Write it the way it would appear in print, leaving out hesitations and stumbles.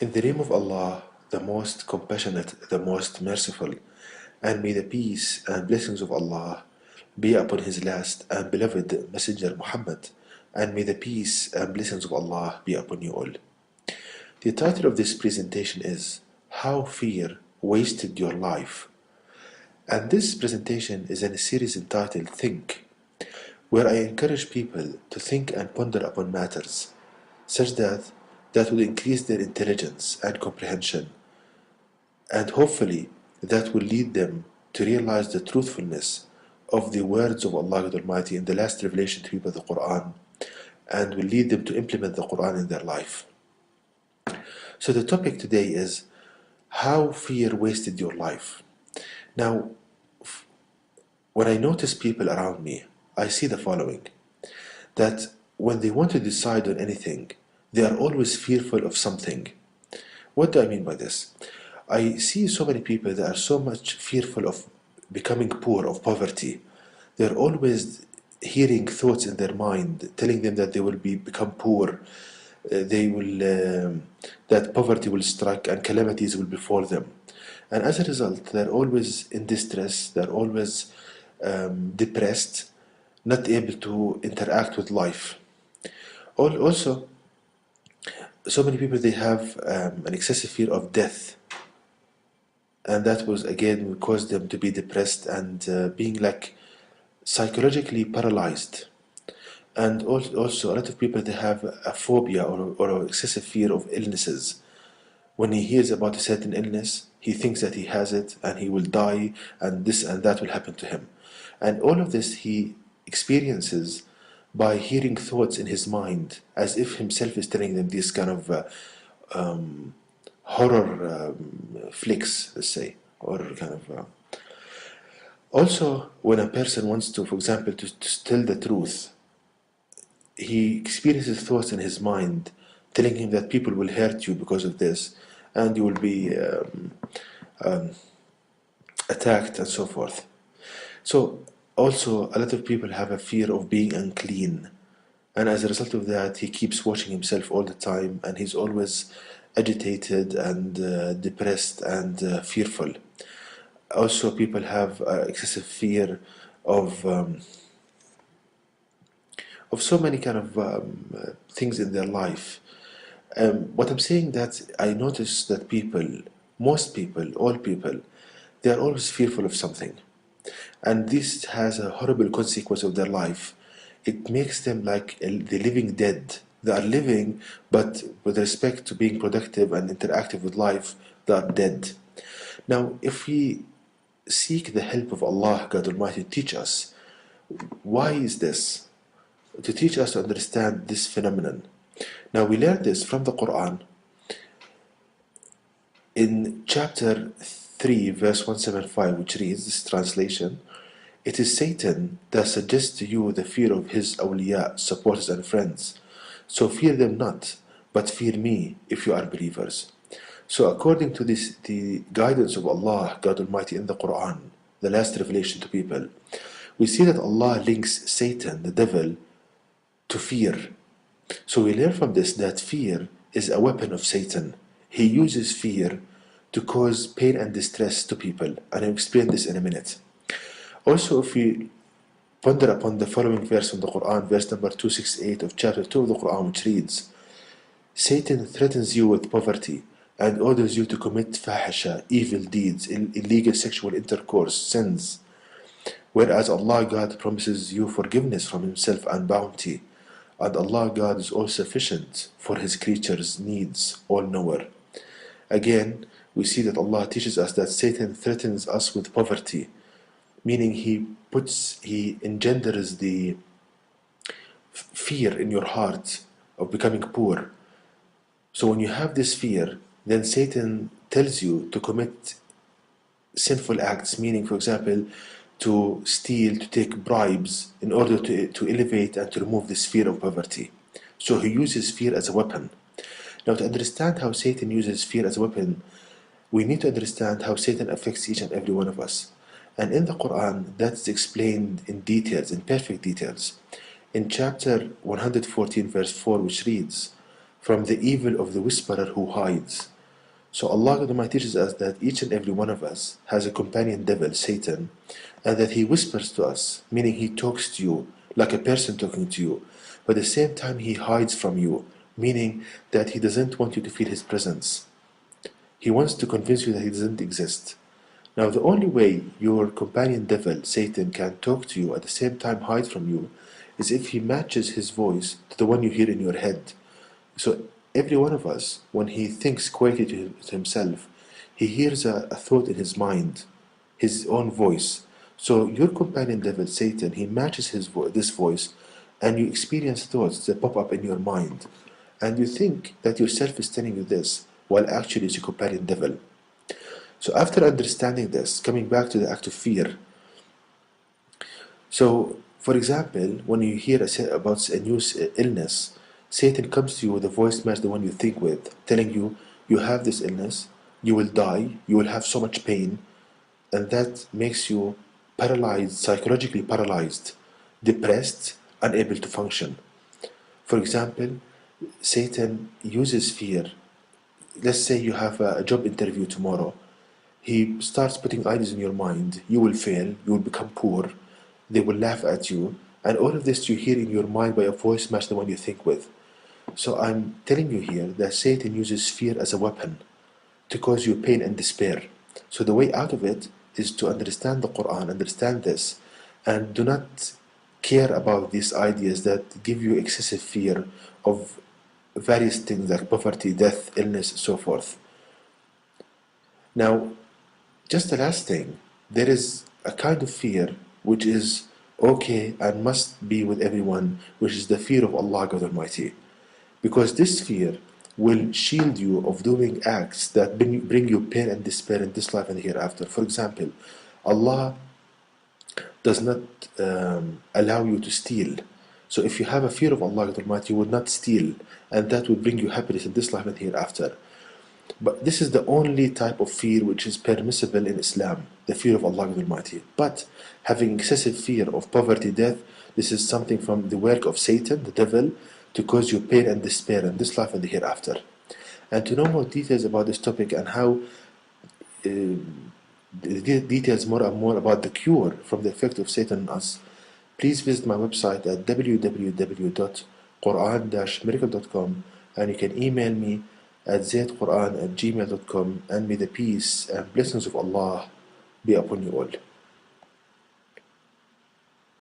In the name of Allah, the most compassionate, the most merciful, and may the peace and blessings of Allah be upon His last and beloved Messenger Muhammad, and may the peace and blessings of Allah be upon you all. The title of this presentation is How Fear Wasted Your Life. And this presentation is in a series entitled Think, where I encourage people to think and ponder upon matters such that will increase their intelligence and comprehension, and hopefully that will lead them to realize the truthfulness of the words of Allah God Almighty in the last revelation to people, the Quran, and will lead them to implement the Quran in their life. So the topic today is how fear wasted your life. Now, when I notice people around me, I see the following: that when they want to decide on anything, they are always fearful of something. What do I mean by this? I see so many people that are so much fearful of becoming poor, of poverty. They're always hearing thoughts in their mind telling them that they will become poor, they will that poverty will strike and calamities will befall them. And as a result, they're always in distress, they're always depressed, not able to interact with life. Also, so many people, they have an excessive fear of death, and that was again caused them to be depressed and being like psychologically paralyzed. And also a lot of people, they have a phobia or an excessive fear of illnesses. When he hears about a certain illness, he thinks that he has it and he will die and this and that will happen to him. And all of this he experiences by hearing thoughts in his mind, as if himself is telling them these kind of horror flicks, let's say, or kind of. Also, when a person wants to, for example, to tell the truth, he experiences thoughts in his mind telling him that people will hurt you because of this, and you will be attacked and so forth. So also a lot of people have a fear of being unclean, and as a result of that he keeps washing himself all the time, and he's always agitated and depressed and fearful. Also, people have excessive fear of so many kind of things in their life. What I'm saying, that I notice that people, most people, all people, they are always fearful of something, and this has a horrible consequence of their life. It makes them like the living dead. They are living, but with respect to being productive and interactive with life, they are dead. Now, if we seek the help of Allah, God Almighty, teach us, why is this? To teach us to understand this phenomenon. Now, we learn this from the Quran in chapter 3, verse 175, which reads, this translation: "It is Satan that suggests to you the fear of his awliya, supporters and friends. So fear them not, but fear me if you are believers." So according to this, the guidance of Allah, God Almighty, in the Quran, the last revelation to people, we see that Allah links Satan, the devil, to fear. So we learn from this that fear is a weapon of Satan. He uses fear to cause pain and distress to people, and I'll explain this in a minute. Also, if we ponder upon the following verse from the Quran, verse number 268 of chapter 2 of the Quran, which reads, "Satan threatens you with poverty and orders you to commit fahisha, evil deeds, illegal sexual intercourse, sins, whereas Allah God promises you forgiveness from Himself and bounty, and Allah God is all sufficient for His creatures' needs, all-knower." Again, we see that Allah teaches us that Satan threatens us with poverty, meaning he engenders the fear in your heart of becoming poor. So when you have this fear, then Satan tells you to commit sinful acts, meaning, for example, to steal, to take bribes in order to elevate and to remove this fear of poverty. So he uses fear as a weapon. Now, to understand how Satan uses fear as a weapon, we need to understand how Satan affects each and every one of us. And in the Quran, that's explained in details, in perfect details. In chapter 114, verse 4, which reads, from the evil of the whisperer who hides. So Allah Almighty teaches us that each and every one of us has a companion devil, Satan, and that he whispers to us, meaning he talks to you like a person talking to you, but at the same time he hides from you, meaning that he doesn't want you to feel his presence. He wants to convince you that he doesn't exist. Now, the only way your companion devil, Satan, can talk to you at the same time hide from you is if he matches his voice to the one you hear in your head. So, every one of us, when he thinks quietly to himself, he hears a thought in his mind, his own voice. So, your companion devil, Satan, he matches this voice, and you experience thoughts that pop up in your mind. And you think that yourself is telling you this, while actually it's your companion devil. So after understanding this, coming back to the act of fear. So, for example, when you hear about a new illness, Satan comes to you with a voice match the one you think with, telling you, you have this illness, you will die, you will have so much pain, and that makes you paralyzed, psychologically paralyzed, depressed, unable to function. For example, Satan uses fear. Let's say you have a job interview tomorrow. He starts putting ideas in your mind. You will fail, you will become poor, they will laugh at you, and all of this you hear in your mind by a voice match the one you think with. So I'm telling you here that Satan uses fear as a weapon to cause you pain and despair. So the way out of it is to understand the Quran, understand this, and do not care about these ideas that give you excessive fear of various things like poverty, death, illness, so forth. Now, just the last thing, there is a kind of fear which is okay and must be with everyone, which is the fear of Allah God Almighty. Because this fear will shield you of doing acts that bring you pain and despair in this life and hereafter. For example, Allah does not allow you to steal. So if you have a fear of Allah God Almighty, you will not steal, and that will bring you happiness in this life and hereafter. But this is the only type of fear which is permissible in Islam, the fear of Allah Almighty. But having excessive fear of poverty, death, this is something from the work of Satan, the devil, to cause you pain and despair in this life and the hereafter. And to know more details about this topic and how details more and more about the cure from the effect of Satan on us, please visit my website at www.quran-miracle.com, and you can email me at zaidquran@gmail.com, and may the peace and blessings of Allah be upon you all.